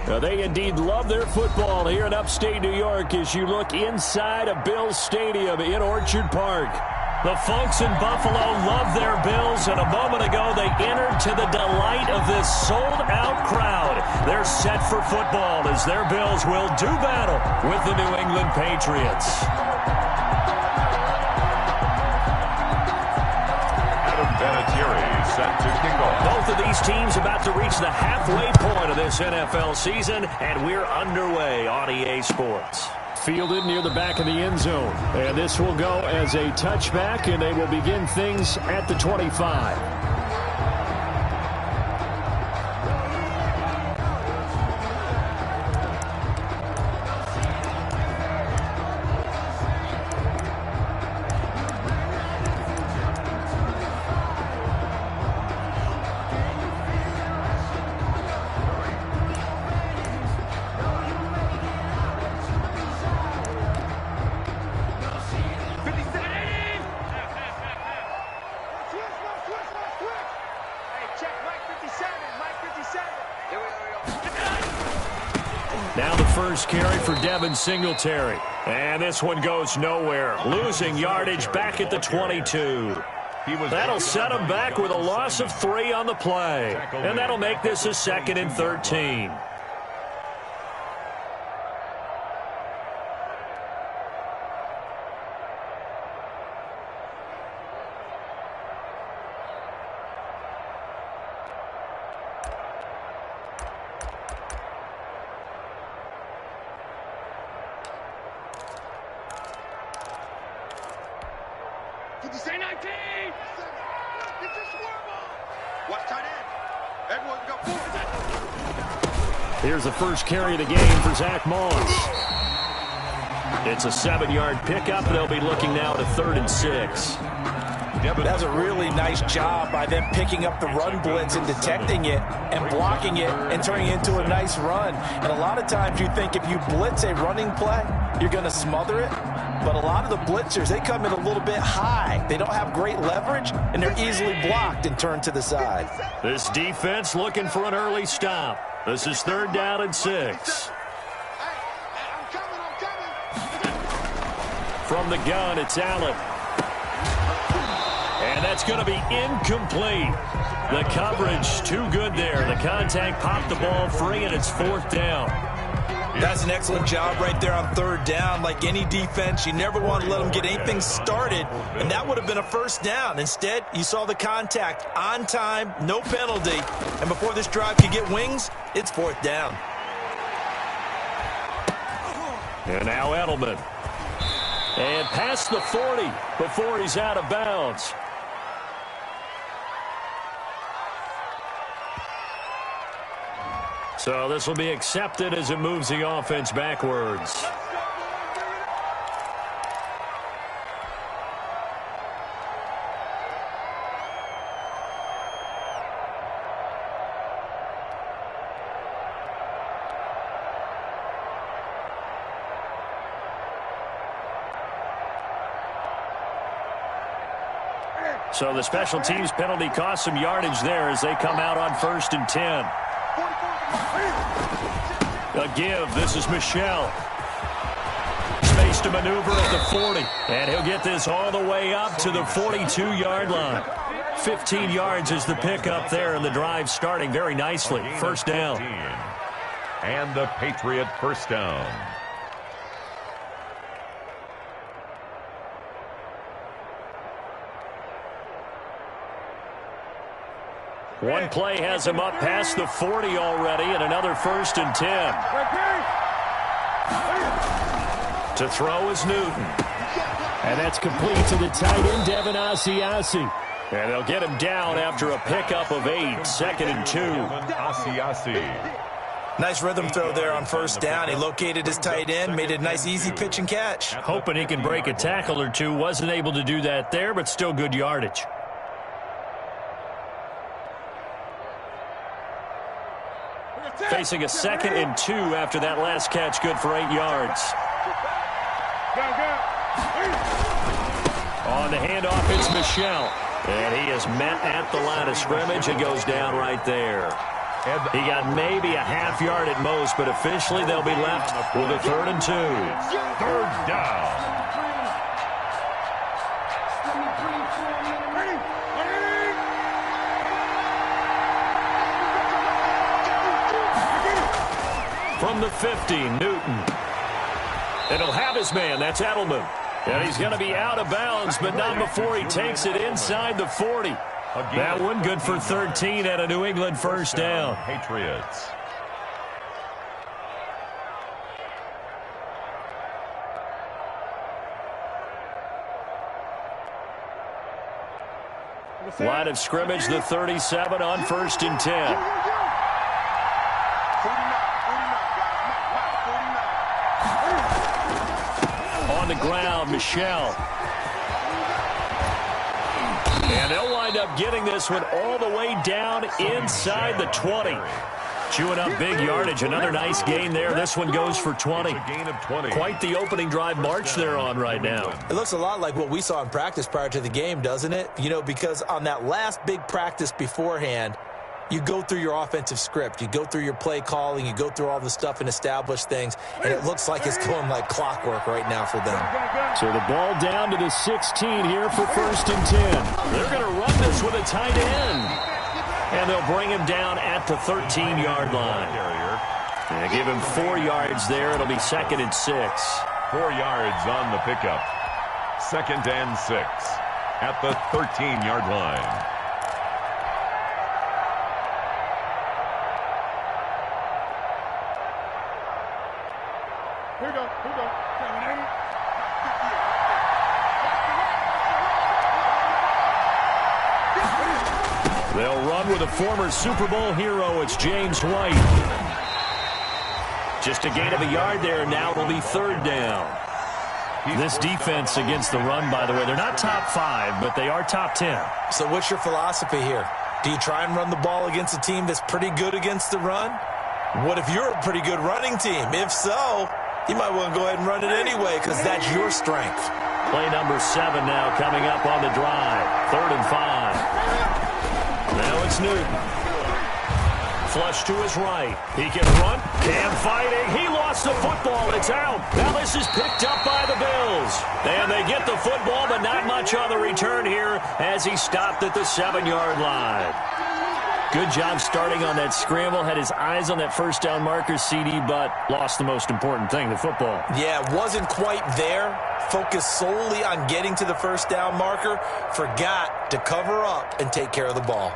They indeed love their football here in upstate New York as you look inside of Bills Stadium in Orchard Park. The folks in Buffalo love their Bills, and a moment ago they entered to the delight of this sold-out crowd. They're set for football as their Bills will do battle with the New England Patriots. Set to kick off. Both of these teams about to reach the halfway point of this NFL season, and we're underway on EA Sports. Fielded near the back of the end zone, and this will go as a touchback, and they will begin things at the 25. Now the first carry for Devin Singletary. And this one goes nowhere. Losing yardage back at the 22. That'll set him back with a loss of 3 on the play. And that'll make this a 2nd and 13. Did you say 19? It's a swerve. Watch tight end. Everyone go forward. Here's the first carry of the game for Zach Moss. It's a 7-yard pickup. They'll be looking now at a 3rd and 6. That's a really nice job by them picking up the run blitz and detecting it and blocking it and turning it into a nice run. And a lot of times you think if you blitz a running play, you're going to smother it. But a lot of the blitzers, they come in a little bit high. They don't have great leverage, and they're easily blocked and turned to the side. This defense looking for an early stop. This is 3rd down and 6. From the gun, it's Allen. And that's going to be incomplete. The coverage too good there. The contact popped the ball free, and it's 4th down. That's an excellent job right there on 3rd down. Like any defense, you never want to let them get anything started, and that would have been a 1st down. Instead, you saw the contact on time, no penalty, and before this drive could get wings, it's 4th down. And now Edelman. And past the 40 before he's out of bounds. So this will be accepted as it moves the offense backwards. So the special teams penalty cost some yardage there as they come out on 1st and 10. A give. This is Michel. Space to maneuver at the 40. And he'll get this all the way up to the 42-yard line. 15 yards is the pickup there, and the drive starting very nicely. 1st down. And the Patriot 1st down. One play has him up past the 40 already, and another 1st and 10. To throw is Newton. And that's complete to the tight end, Devin Asiasi. And they'll get him down after a pickup of 8, 2nd and 2. Asiasi. Nice rhythm throw there on 1st down. He located his tight end, made it a nice easy pitch and catch. Hoping he can break a tackle or two. Wasn't able to do that there, but still good yardage. Facing a 2nd and 2 after that last catch, good for 8 yards. On the handoff, it's Michel. And he is met at the line of scrimmage and goes down right there. He got maybe a half yard at most, but officially they'll be left with a 3rd and 2. 3rd down. From the 50, Newton. And he'll have his man. That's Edelman. And he's going to be out of bounds, but not before he takes it inside the 40. That one good for 13 at a New England first down. Patriots. Line of scrimmage, the 37 on 1st and 10. On the ground, Michelle. And they'll wind up getting this one all the way down inside the 20. Chewing up big yardage. Another nice gain there. This one goes for 20. A gain of 20. Quite the opening drive march they're on right now. It looks a lot like what we saw in practice prior to the game, doesn't it? You know, because on that last big practice beforehand, you go through your offensive script. You go through your play calling. You go through all the stuff and establish things. And it looks like it's going like clockwork right now for them. So the ball down to the 16 here for 1st and 10. They're going to run this with a tight end. And they'll bring him down at the 13-yard line. And give him 4 yards there. It'll be 2nd and 6. 4 yards on the pickup. 2nd and 6 at the 13-yard line. Here we go. They'll run with a former Super Bowl hero. It's James White. Just a gain of a yard there. Now it'll be 3rd down. This defense against the run, by the way, they're not top 5, but they are top 10. So what's your philosophy here? Do you try and run the ball against a team that's pretty good against the run? What if you're a pretty good running team? If so, you might want to go ahead and run it anyway because that's your strength. Play number 7 now coming up on the drive. 3rd and 5. Now it's Newton. Flush to his right. He can run. Cam fighting. He lost the football. It's out. Now this is picked up by the Bills. And they get the football, but not much on the return here as he stopped at the 7-yard line. Good job starting on that scramble. Had his eyes on that first down marker, CD, but lost the most important thing, the football. Yeah, wasn't quite there. Focused solely on getting to the first down marker. Forgot to cover up and take care of the ball.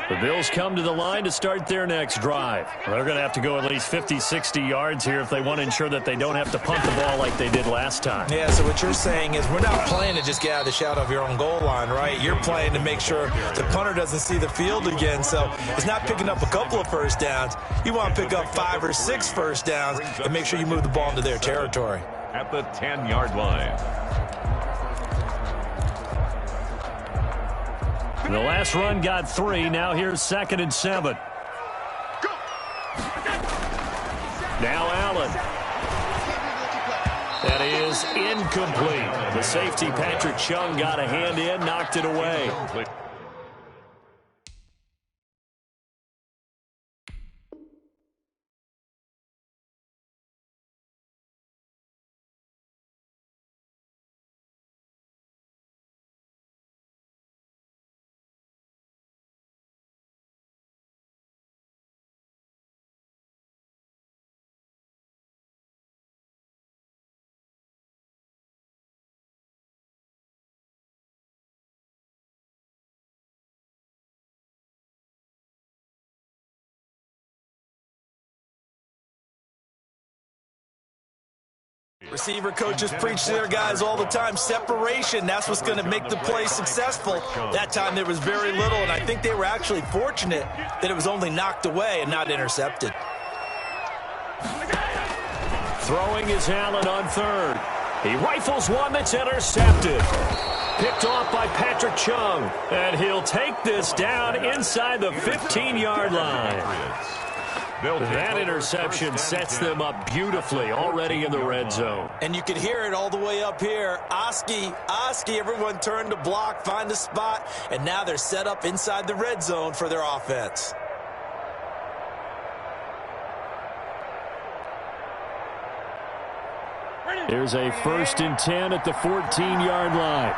The Bills come to the line to start their next drive. They're going to have to go at least 50, 60 yards here if they want to ensure that they don't have to punt the ball like they did last time. Yeah, so what you're saying is we're not playing to just get out of the shadow of your own goal line, right? You're playing to make sure the punter doesn't see the field again. So it's not picking up a couple of first downs. You want to pick up 5 or 6 first downs and make sure you move the ball into their territory. At the 10-yard line. The last run got 3. Now here's 2nd and 7. Now Allen. That is incomplete. The safety, Patrick Chung, got a hand in, knocked it away. Receiver coaches preach to their guys all the time. Separation, that's what's going to make the play successful. That time there was very little, and I think they were actually fortunate that it was only knocked away and not intercepted. Throwing is Allen on 3rd. He rifles one that's intercepted. Picked off by Patrick Chung. And he'll take this down inside the 15-yard line. That interception sets them up beautifully already in the red zone. And you could hear it all the way up here. Oski, everyone turned to block, find a spot, and now they're set up inside the red zone for their offense. Here's a 1st and 10 at the 14-yard line.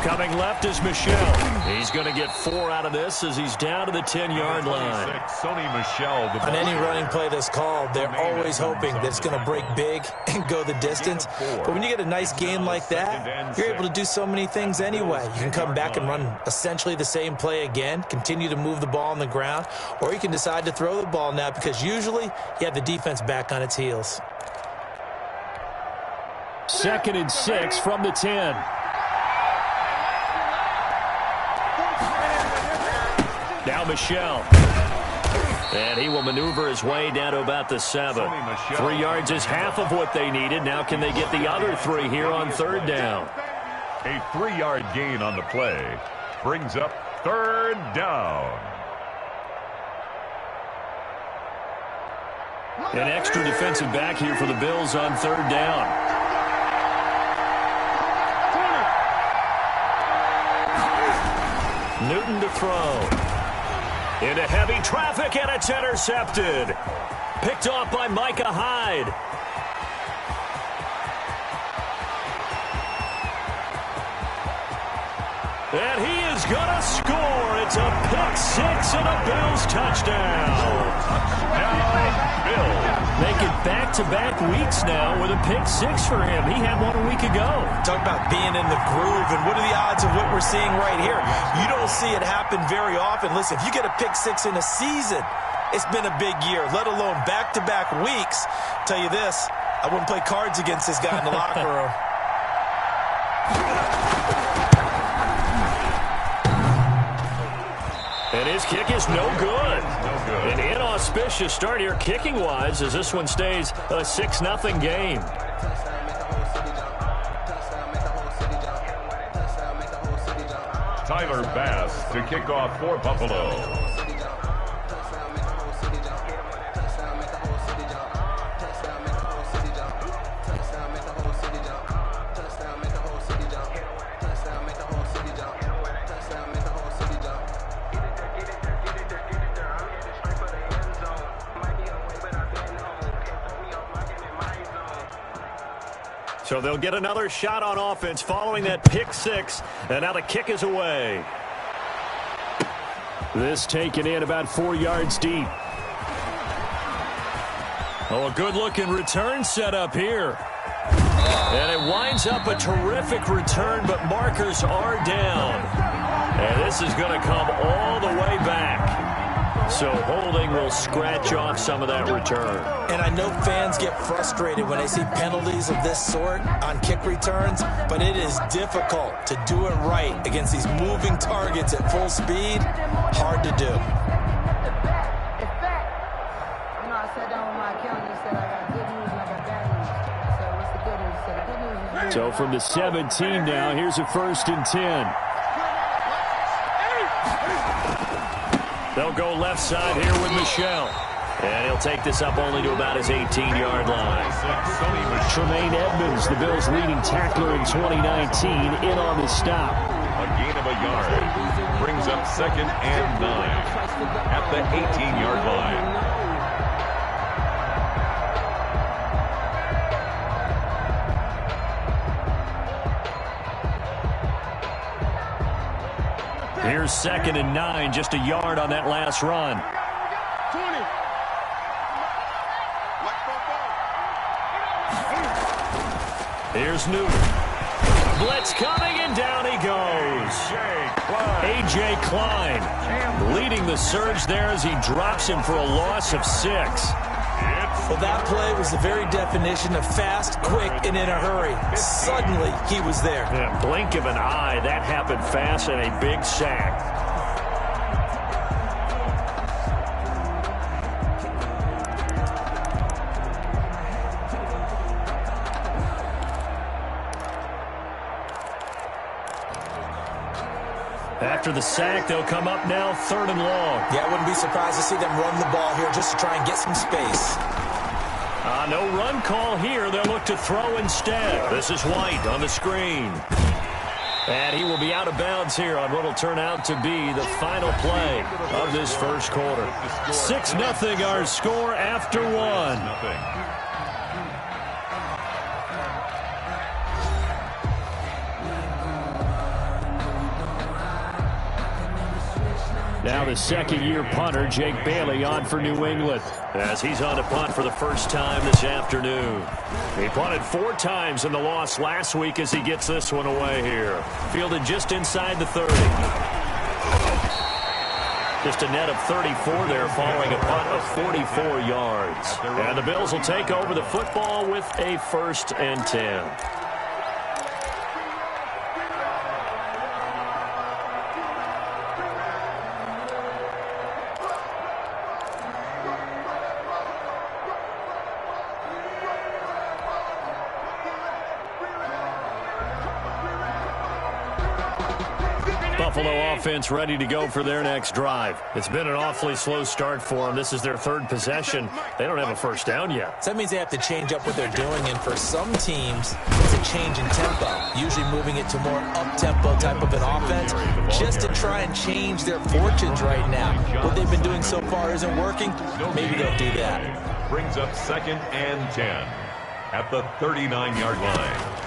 Coming left is Michelle. He's going to get 4 out of this as he's down to the 10-yard line. On any running play that's called, they're always hoping that it's going to break big and go the distance. But when you get a nice game like that, you're able to do so many things anyway. You can come back and run essentially the same play again, continue to move the ball on the ground, or you can decide to throw the ball now because usually you have the defense back on its heels. 2nd and 6 from the 10. Now Michelle. And he will maneuver his way down to about the 7. 3 yards is half of what they needed. Now can they get the other 3 here on 3rd down? A 3-yard gain on the play brings up 3rd down. An extra defensive back here for the Bills on 3rd down. Newton to throw. Into heavy traffic, and it's intercepted. Picked off by Micah Hyde. And he is going to score. It's a pick-6 and a Bills touchdown. Make it back-to-back weeks now with a pick-6 for him. He had one a week ago. Talk about being in the groove, and what are the odds of what we're seeing right here? You don't see it happen very often. Listen, if you get a pick-6 in a season, it's been a big year, let alone back-to-back weeks. Tell you this, I wouldn't play cards against this guy in the locker room. And his kick is no good. An inauspicious start here kicking-wise as this one stays a 6-0 game. Tyler Bass to kick off for Buffalo. So they'll get another shot on offense following that pick-6, and now the kick is away. This taken in about 4 yards deep. Oh, a good-looking return set up here. And it winds up a terrific return, but markers are down. And this is going to come all the way back. So holding will scratch off some of that return. And I know fans get frustrated when they see penalties of this sort on kick returns, but it is difficult to do it right against these moving targets at full speed. Hard to do. So from the 17 now, here's a 1st and 10. They'll go left side here with Michelle. And he'll take this up only to about his 18-yard line. Tremaine Edmonds, the Bills' leading tackler in 2019, in on the stop. A gain of a yard brings up 2nd and 9 at the 18-yard line. Here's 2nd and 9, just a yard on that last run. 20. Here's Newton. Blitz coming, and down he goes. A.J. Klein leading the surge there as he drops him for a loss of 6. Well, that play was the very definition of fast, quick, and in a hurry. Suddenly, he was there. Yeah, blink of an eye, that happened fast, and a big sack. After the sack, they'll come up now 3rd and long. Yeah, I wouldn't be surprised to see them run the ball here just to try and get some space. No run call here. They'll look to throw instead. This is White on the screen. And he will be out of bounds here on what will turn out to be the final play of this first quarter. 6-0 our score after one. Now the second-year punter, Jake Bailey, on for New England, as he's on to punt for the first time this afternoon. He punted 4 times in the loss last week as he gets this one away here. Fielded just inside the 30. Just a net of 34 there following a punt of 44 yards. And the Bills will take over the football with a 1st and 10. Buffalo offense ready to go for their next drive. It's been an awfully slow start for them. This is their 3rd possession. They don't have a first down yet. So that means they have to change up what they're doing, and for some teams, it's a change in tempo, usually moving it to more up-tempo type of an offense, just to try and change their fortunes right now. What they've been doing so far isn't working. Maybe they'll do that. Brings up 2nd and 10 at the 39-yard line.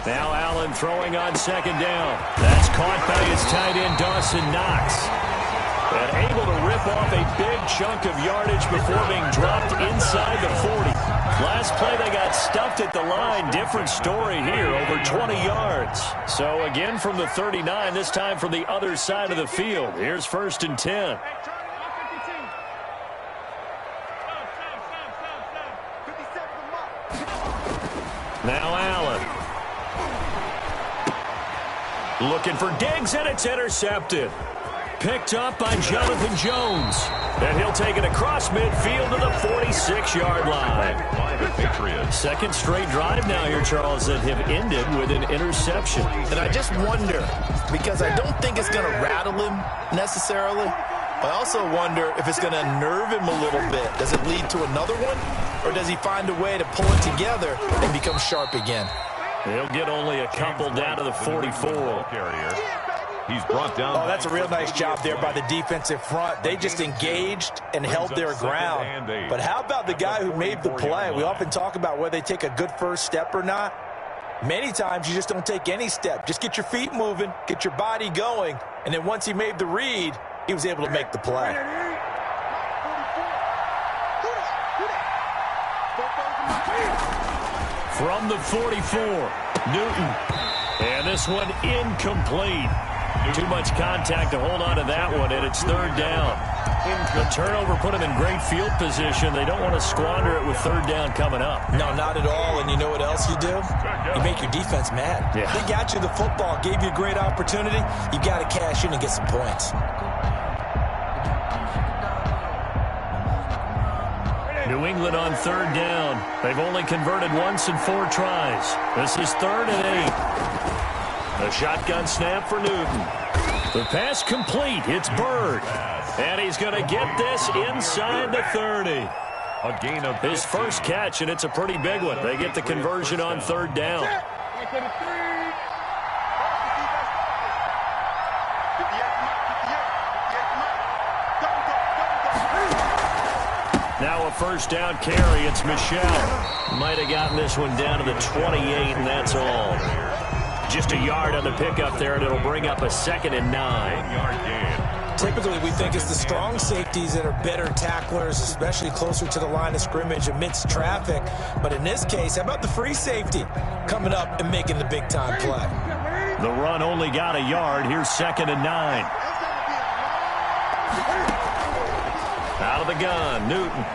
Now Allen throwing on 2nd down. That's caught by his tight end, Dawson Knox. And able to rip off a big chunk of yardage before being dropped inside the 40. Last play they got stuffed at the line. Different story here, over 20 yards. So again from the 39, this time from the other side of the field. Here's 1st and 10. Now Allen. Looking for Diggs, and it's intercepted. Picked up by Jonathan Jones. And he'll take it across midfield to the 46-yard line. 2nd straight drive now here, Charles, that have ended with an interception. And I just wonder, because I don't think it's going to rattle him necessarily. I also wonder if it's going to nerve him a little bit. Does it lead to another one? Or does he find a way to pull it together and become sharp again? He'll get only a couple down to the 44. He's brought down. Oh, that's a real nice job there by the defensive front. They just engaged and held their ground. But how about the guy who made the play? We often talk about whether they take a good first step or not. Many times you just don't take any step. Just get your feet moving, get your body going, and then once he made the read, he was able to make the play. From the 44, Newton. And this one incomplete. Too much contact to hold on to that one, and it's 3rd down. The turnover put them in great field position. They don't want to squander it with 3rd down coming up. No, not at all. And you know what else you do? You make your defense mad. Yeah. They got you the football, gave you a great opportunity. You got to cash in and get some points. New England on 3rd down. They've only converted once in 4 tries. This is 3rd and 8. A shotgun snap for Newton. The pass complete. It's Bird. And he's going to get this inside the 30. A gain of his first catch, and it's a pretty big one. They get the conversion on 3rd down. Now a 1st down carry. It's Michel. Might have gotten this one down to the 28, and that's all. Just a yard on the pickup there, and it'll bring up a 2nd and 9. Typically, we think it's the strong safeties that are better tacklers, especially closer to the line of scrimmage amidst traffic. But in this case, how about the free safety coming up and making the big-time play? The run only got a yard. Here's 2nd and 9. Out of the gun, Newton.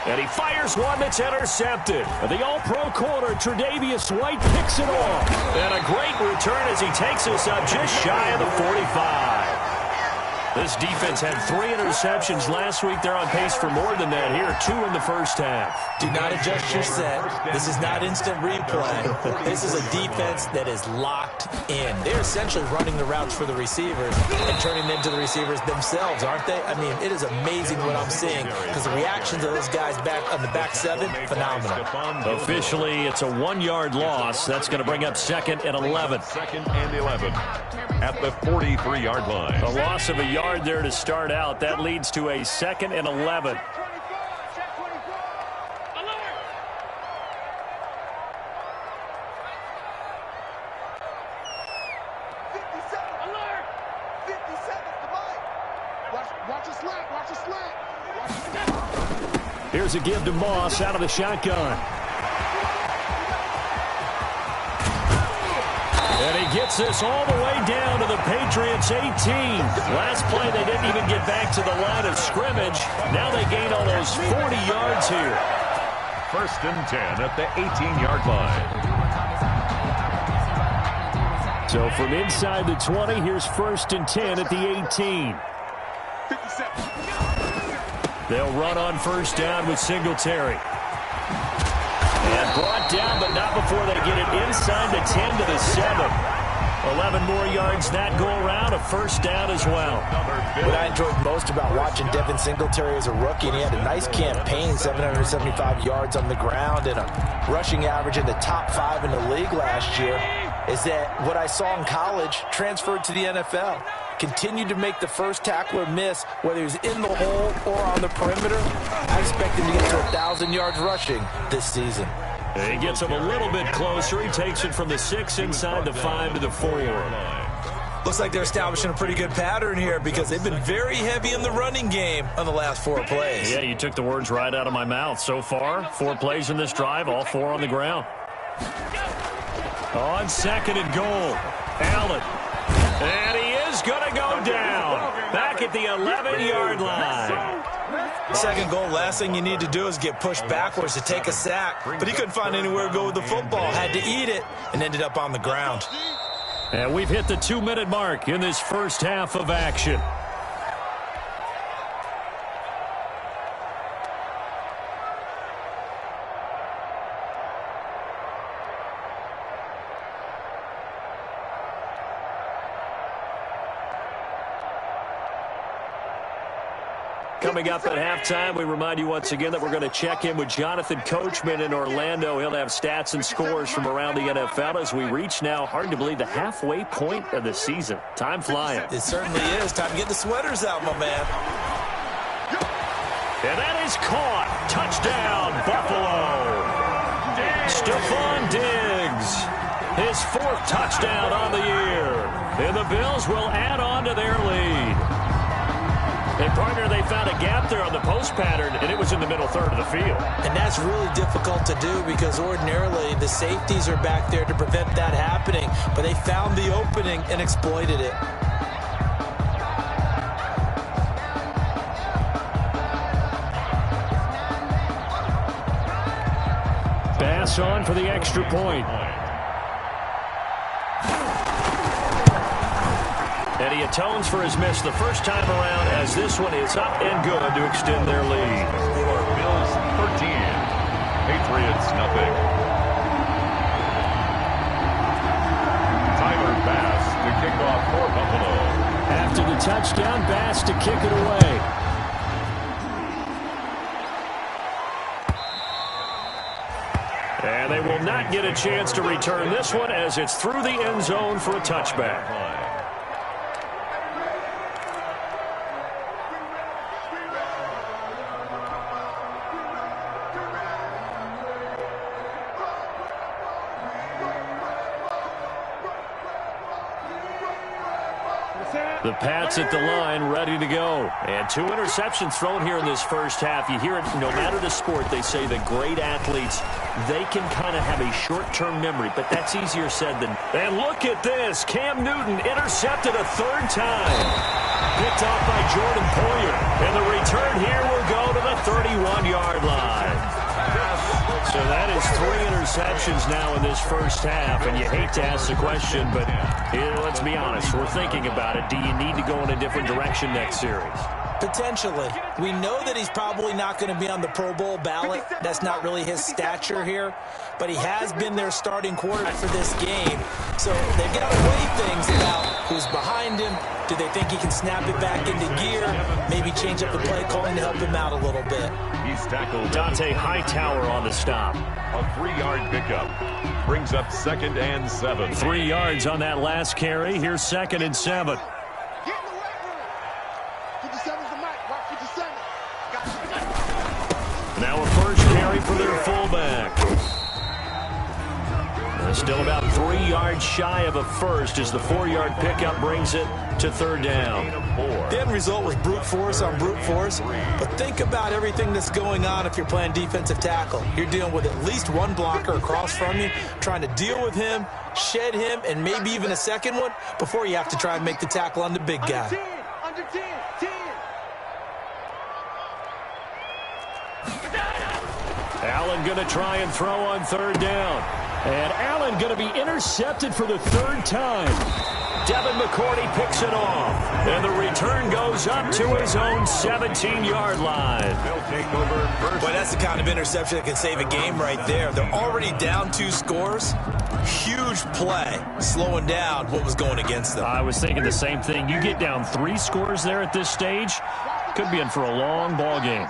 And he fires one that's intercepted. The all-pro corner, Tre'Davious White, picks it off. And a great return as he takes us up just shy of the 45. This defense had 3 interceptions last week. They're on pace for more than that here. 2 in the first half. Do not adjust your set. This is not instant replay. This is a defense that is locked in. They're essentially running the routes for the receivers and turning them into the receivers themselves, aren't they? I mean, it is amazing what I'm seeing because the reactions of those guys back on the back 7, phenomenal. Officially, it's a 1-yard loss. That's going to bring up 2nd and 11. 2nd and 11 at the 43-yard line. A loss of a yard there to start out. That leads to a 2nd and 11. Here's a give to Moss out of the shotgun. And he gets this all the way down to the Patriots' 18. Last play, they didn't even get back to the line of scrimmage. Now they gain almost 40 yards here. 1st and 10 at the 18-yard line. So from inside the 20, here's 1st and 10 at the 18. They'll run on 1st down with Singletary. And brought down, but not before they get it inside the 10 to the 7. 11 more yards that go around, a 1st down as well. What I enjoyed most about watching Devin Singletary as a rookie, and he had a nice campaign, 775 yards on the ground and a rushing average in the top 5 in the league last year, is that what I saw in college transferred to the NFL. Continued to make the first tackler miss, whether he's in the hole or on the perimeter. I expect him to get to 1,000 yards rushing this season. He gets him a little bit closer. He takes it from the 6 inside the 5 to the 4. Looks like they're establishing a pretty good pattern here because they've been very heavy in the running game on the last 4 plays. Yeah, you took the words right out of my mouth. So far, 4 plays in this drive, all 4 on the ground. On 2nd and goal, Allen. And he is going to go down. Back at the 11-yard line. Second goal, last thing you need to do is get pushed backwards to take a sack. But he couldn't find anywhere to go with the football. Had to eat it and ended up on the ground. And we've hit the 2-minute mark in this first half of action. Coming up at halftime, we remind you once again that we're going to check in with Jonathan Coachman in Orlando. He'll have stats and scores from around the NFL as we reach now, hard to believe, the halfway point of the season. Time flying. It certainly is. Time to get the sweaters out, my man. And that is caught. Touchdown, Buffalo. Stephon Diggs. His 4th touchdown on the year. And the Bills will add on to their lead. And, partner, they found a gap there on the post pattern, and it was in the middle third of the field. And that's really difficult to do because ordinarily the safeties are back there to prevent that happening. But they found the opening and exploited it. Pass on for the extra point. And he atones for his miss the first time around as this one is up and good to extend their lead. For Bills 13, Patriots nothing. Tyler Bass to kick off for Buffalo. After the touchdown, Bass to kick it away. And they will not get a chance to return this one as it's through the end zone for a touchback. The Pats at the line, ready to go. And 2 interceptions thrown here in this first half. You hear it, no matter the sport, they say that great athletes, they can kind of have a short-term memory, but that's easier said than... And look at this. Cam Newton intercepted a 3rd time. Picked off by Jordan Poyer. And the return here will go to the 31-yard line. So that is 3 interceptions now in this first half, and you hate to ask the question, but let's be honest, we're thinking about it. Do you need to go in a different direction next series? Potentially. We know that he's probably not going to be on the Pro Bowl ballot. That's not really his stature here. But he has been their starting quarterback for this game. So they've got to weigh things about who's behind him. Do they think he can snap it back into gear? Maybe change up the play calling to help him out a little bit. He's tackled. Dante Hightower on the stop. A 3-yard pickup. Brings up 2nd and 7. 3 yards on that last carry. Here's 2nd and 7. Get in the weight room. 57's the mic. Watch 57. Now a first carry for their fullback. Still about 3 yards shy of a first as the 4-yard pickup brings it to 3rd down. The end result was brute force on brute force. But think about everything that's going on if you're playing defensive tackle. You're dealing with at least one blocker across from you, trying to deal with him, shed him, and maybe even a second one before you have to try and make the tackle on the big guy. Under 10. 10. Allen going to try and throw on 3rd down. And Allen going to be intercepted for the 3rd time. Devin McCourty picks it off. And the return goes up to his own 17-yard line. They'll take over first. Boy, that's the kind of interception that can save a game right there. They're already down 2 scores. Huge play, slowing down what was going against them. I was thinking the same thing. You get down 3 scores there at this stage, could be in for a long ball game.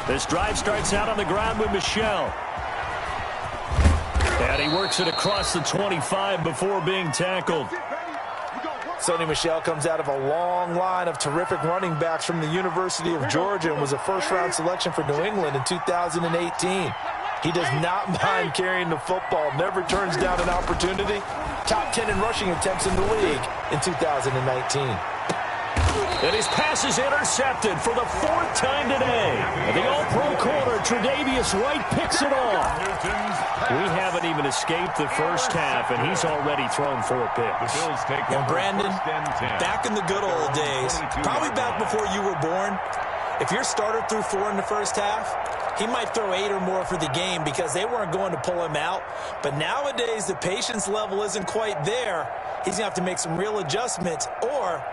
This drive starts out on the ground with Michel. And he works it across the 25 before being tackled. Sony Michel comes out of a long line of terrific running backs from the University of Georgia and was a first-round selection for New England in 2018. He does not mind carrying the football, never turns down an opportunity. Top 10 in rushing attempts in the league in 2019. And his pass is intercepted for the 4th time today. And the all-pro corner, Tre'Davious White, picks it off. We haven't even escaped the first half, and he's already thrown 4 picks. And Brandon, back in the good old days, probably back before you were born, if your starter threw 4 in the first half, he might throw 8 or more for the game because they weren't going to pull him out. But nowadays, the patience level isn't quite there. He's going to have to make some real adjustments, or